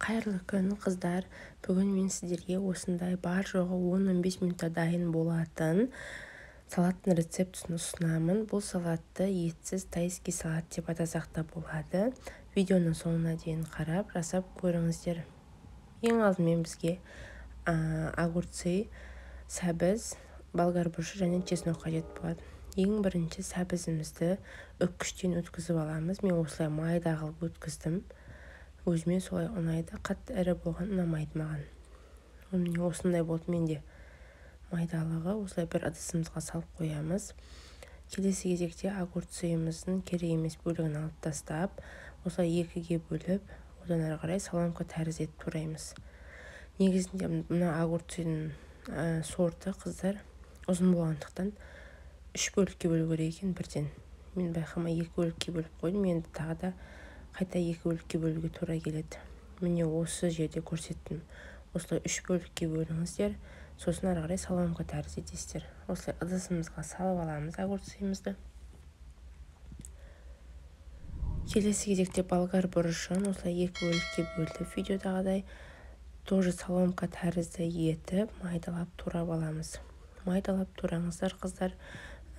Қайырлы күн, қыздар. Бүгін мен сіздерге осындай бар жоғы 10-15 минутта дайын болатын салаттың рецептісін ұсынамын. Бұл салатты етсіз тайский салат деп атасақ та болады. Видеоның соңына дейін қарап, жасап көріңіздер. Ең алдымен бізге огурцы, сәбіз, болгар бұрышы және чеснок қажет болады. Ең бірінші сәбізімізді үккіштен өткізіп аламыз. Мен осылай майда қылып өткіздім. Өзіме солай ұнайды, қатты ірі болған ұнамайды маған. Міне осындай болды менде майдалығы. Осылай бір ыдысымызға салып қоямыз. Келесі кезекте огурцымыздың керек емес бөлігін алып тастап, осылай екіге бөліп, одан ары қарай соломка тәрізді етіп тураймыз. Негізінде мына огурцының сорты, қыздар, ұзын болғандықтан 3 бөлікке бөлу керек екен бірден. Мен байқамай 2 бөлікке бөліп қойдым, енді тағы да қайта 2 бөлікке бөлуге тура келеді. Міне осы жерде көрсеттім. Осылай 3 бөлікке бөліңіздер, сосын ары қарай соломка тәрізді етесіздер. Осылай ыдысымызға салып аламыз огурцымызды. Келесі кезекте болгар бұрышын осылай 2 бөлікке бөліп, видеодағыдай тоже соломка тәрізді етіп, майдалап турап аламыз. Майдалап тураңыздар, қыздар,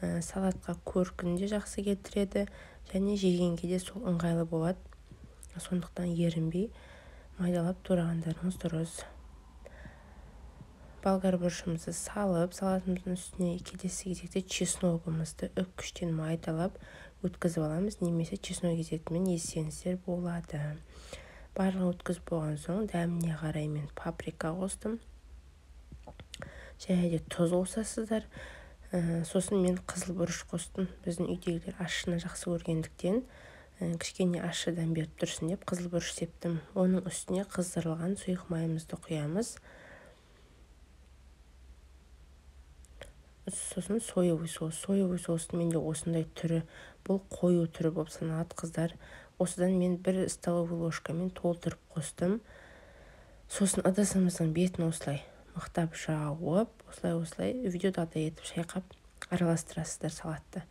салатқа көркін де жақсы келтіреді, және жегенге де сол ыңғайлы болады. Сондықтан ерінбей майдалап турағандарыңыз дұрыс. Болгар бұрышымызды салып, салатымыздың үстіне келесі кезекте чесногымызды үккіштен майдалап өткізіп аламыз, немесе чеснок езетімен езсеңіздер болады. Барлығын өткізіп болған соң дәміне қарай мен паприка қостым. Және де тұз қосасыздар. Сосын мен қызыл бұрыш қостым. Біздің үйдегілер ащыны жақсы көргендіктен кішкене ащыдан беріп тұрсын деп қызыл бұрыш септім. Оның үстіне қыздырылған сұйық майымызды құямыз. Сосын соевый соус. Соевый соустың менде осындай түрі, бұл қою түрі болып саналады, қыздар. Осыдан мен 1 столовый ложкамен толтырып қостым. Сосын ыдысымыздың бетін осылай мықтап жауып, осылай видеодағыдай етіп шайқап араластырасыздар салатты.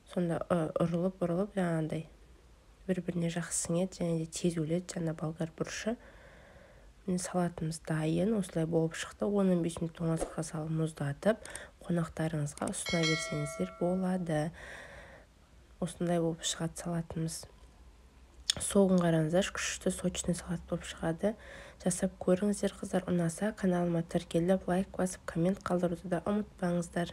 Сонда ұрылып, жаңағындай бір-біріне жақсы сіңеді, және де тез өледі, жаңа болгар бұрышы. Салатымыз дайын, осылай болып шықты. 10-15 минут тоңазтыққа салып мұздатып, қонақтарыңызға ұсына берсеңіздер болады. Осындай болып шығады салатымыз. Соғын қараңыздар, күшті сочный салат болып шығады. Жасап көріңіздер, қыздар. Ұнаса каналыма тіркеліп, лайк басып, коммент қалдыруды да ұмытпаңыздар.